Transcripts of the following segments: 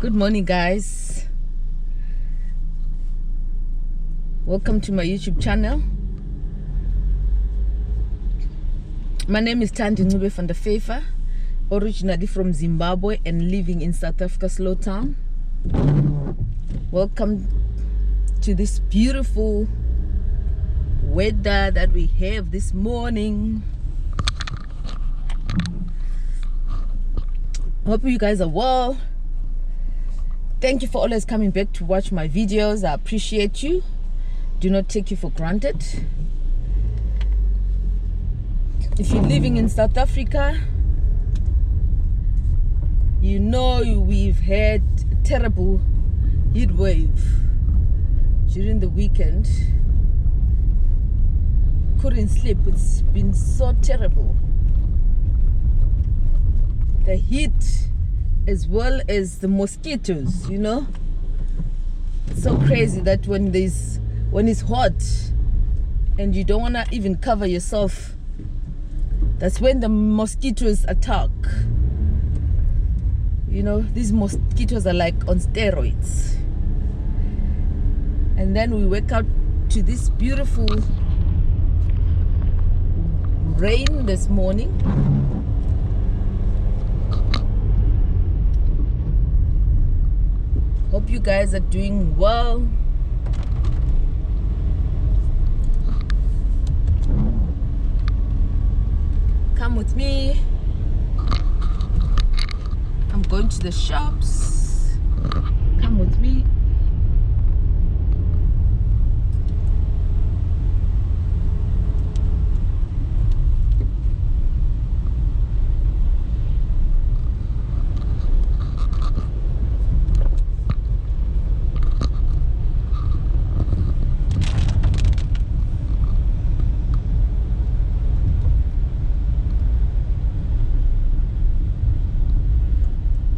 Good morning, guys. Welcome to my YouTube channel. My name is Tandi Ncube van der Fefa, originally from Zimbabwe and living in South Africa, Slow Town. Welcome to this beautiful weather that we have this morning. Hope you guys are well. Thank you for always coming back to watch my videos. I appreciate you. Do not take you for granted. If you're living in South Africa, you know we've had a terrible heat wave during the weekend. Couldn't sleep. It's been so terrible. The heat as well as the mosquitoes, you know. It's so crazy that when it's hot and you don't want to even cover yourself, that's when the mosquitoes attack. You know, these mosquitoes are like on steroids. And then we wake up to this beautiful rain this morning. Hope you guys are doing well. Come with me. I'm going to the shops. Come with me.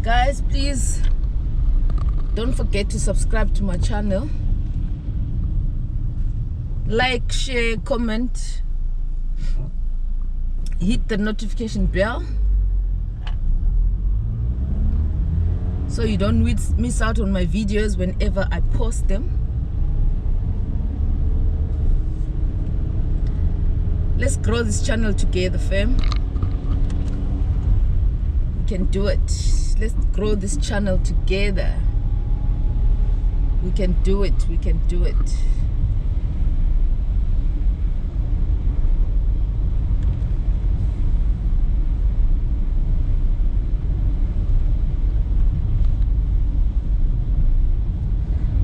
Guys, please don't forget to subscribe to my channel. Like, share, comment, hit the notification bell so you don't miss out on my videos whenever I post them. Let's grow this channel together, fam. We can do it. Let's grow this channel together. We can do it. We can do it.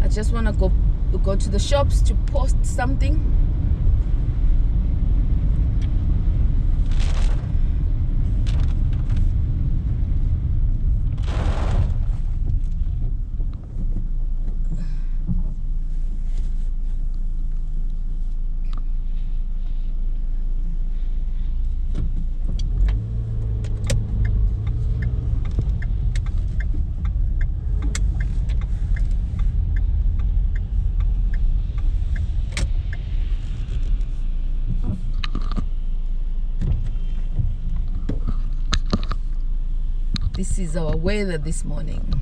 I just want to go to the shops to post something. This is our weather this morning.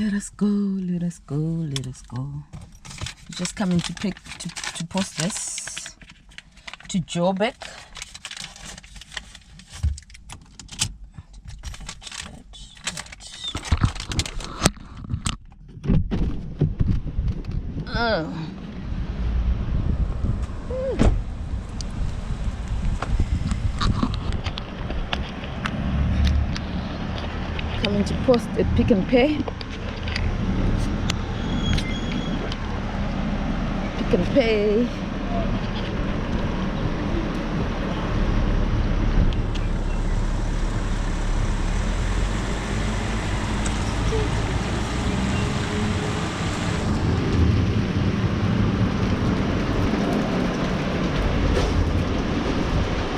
Let us go, let us go, let us go. Just coming to post this to Joburg. Oh. Coming to post at Pick and Pay. Pick and Pay.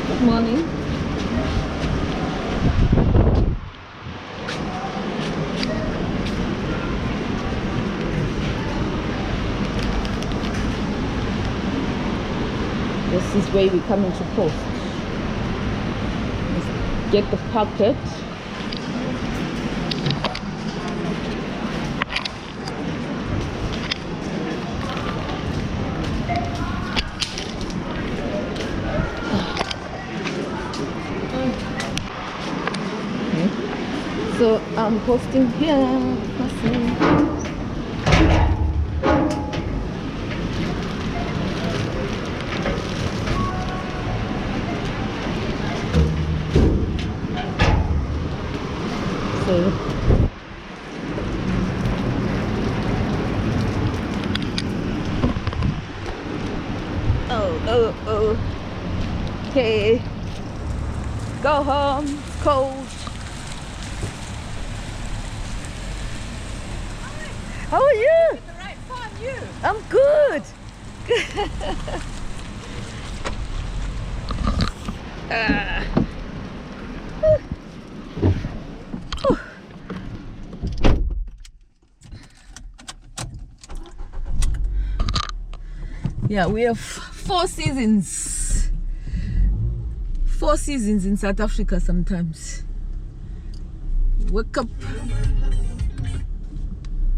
Good morning. This is where we come into post. Let's get the packet. Okay. So I'm posting here. Passing. Oh. Okay. Go home. It's cold. How are you? At the right time, you. I'm good. Yeah, we have 4 seasons. 4 seasons in South Africa sometimes. Wake up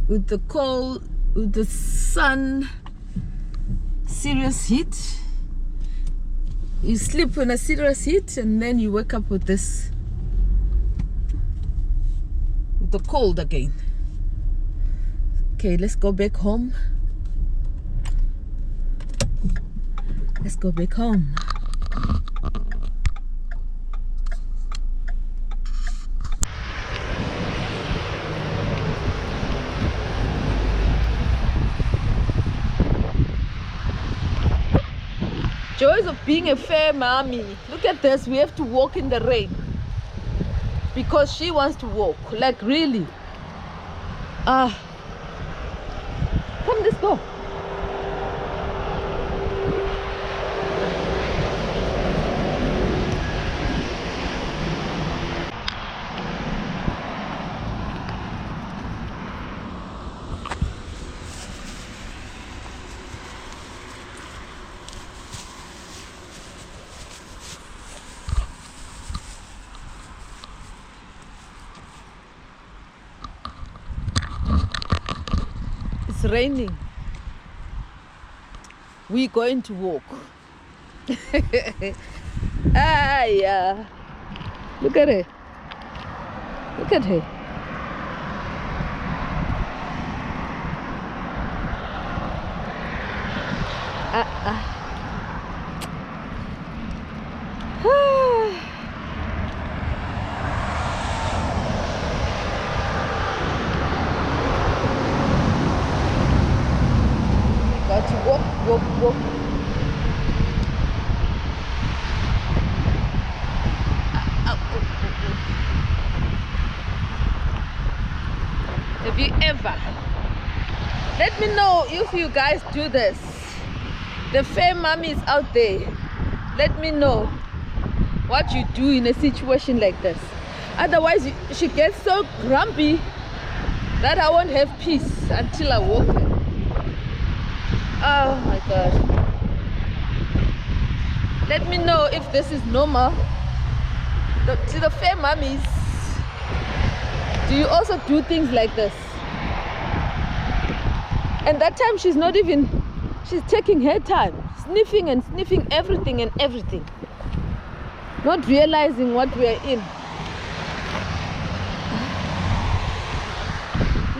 with the cold, with the sun, serious heat. You sleep in a serious heat and then you wake up with this, with the cold again. Okay, let's go back home. Let's go back home. Joys of being a fair mommy. Look at this, we have to walk in the rain because she wants to walk. Like really. Come, let's go. It's raining. We're going to walk. Yeah. Look at her. Look at her. Got to walk. Have you ever? Let me know if you guys do this. The fair mummies out there, let me know what you do in a situation like this. Otherwise, she gets so grumpy that I won't have peace until I walk her. Oh my God. Let me know if this is normal. To the fair mummies, do you also do things like this? And that time she's not even, she's taking her time, sniffing and sniffing everything and everything, not realizing what we're in.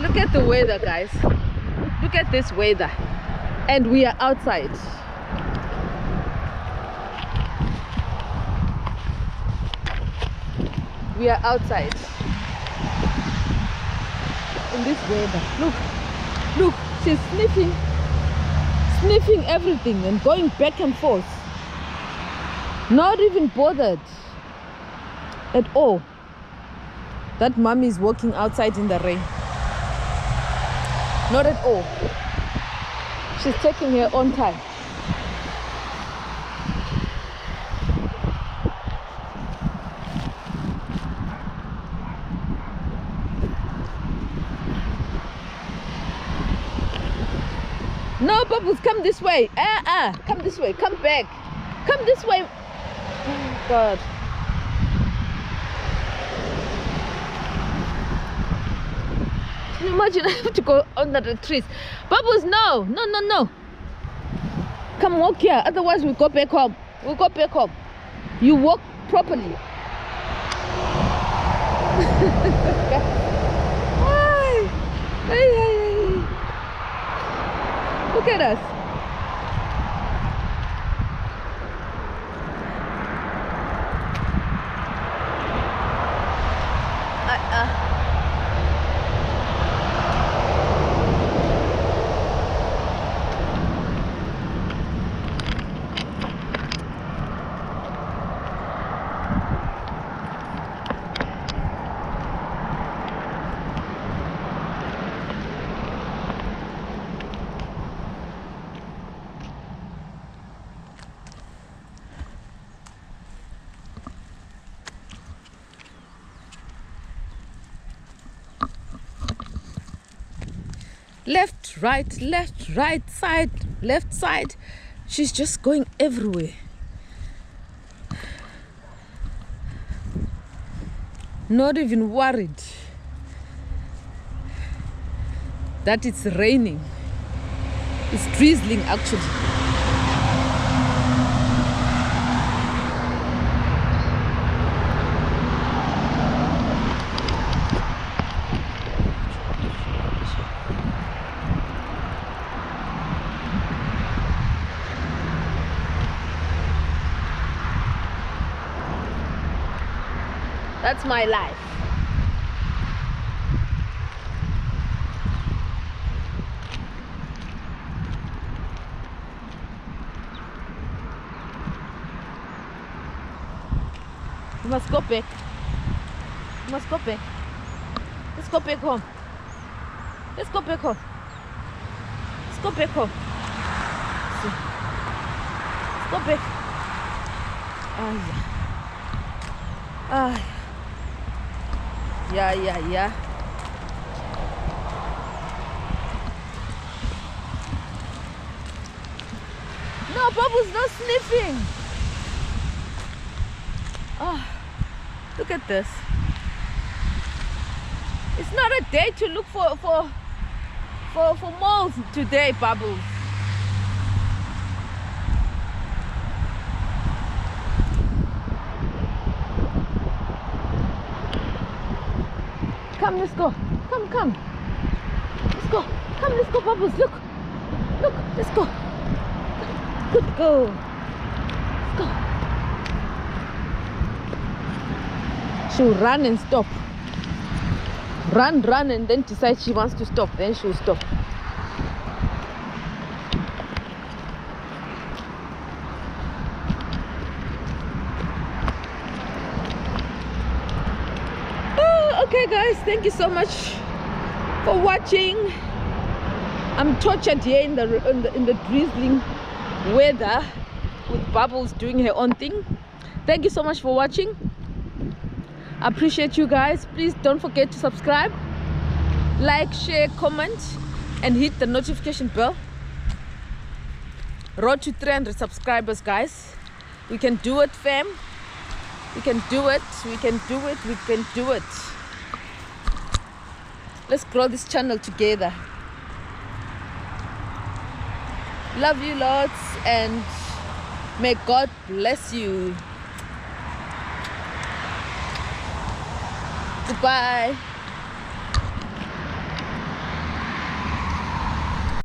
Look at the weather, guys. Look at this weather. And we are outside. We are outside in this weather. Look, she's sniffing everything and going back and forth. Not even bothered at all that mommy is walking outside in the rain. Not at all. She's taking her own time. No, Bubbles, come this way. Come this way. Come back. Come this way. Oh, God. Can you imagine? I have to go under the trees. Bubbles, no. Come walk here. Otherwise, we'll go back home. You walk properly. Hey. Look at us. Left, right, side, left side. She's just going everywhere. Not even worried that it's raining. It's drizzling actually. That's my life. You must go back. Let's go back home. Let's go back home. Let's go back. Yeah. No, Bubbles, no sniffing. Look at this. It's not a day to look for moles today, Bubbles. Come, let's go. Come. Let's go. Come, let's go, Bubbles. Look, let's go. Good girl. Let's go. She'll run and stop. Run, and then decide she wants to stop. Then she'll stop. Okay guys, thank you so much for watching. I'm tortured here in the drizzling weather with Bubbles doing her own thing. Thank you so much for watching. I appreciate you guys. Please don't forget to subscribe, like, share, comment, and hit the notification bell. Road to 300 subscribers, guys. We can do it, fam. We can do it. Let's grow this channel together. Love you lots, and may God bless you. Goodbye.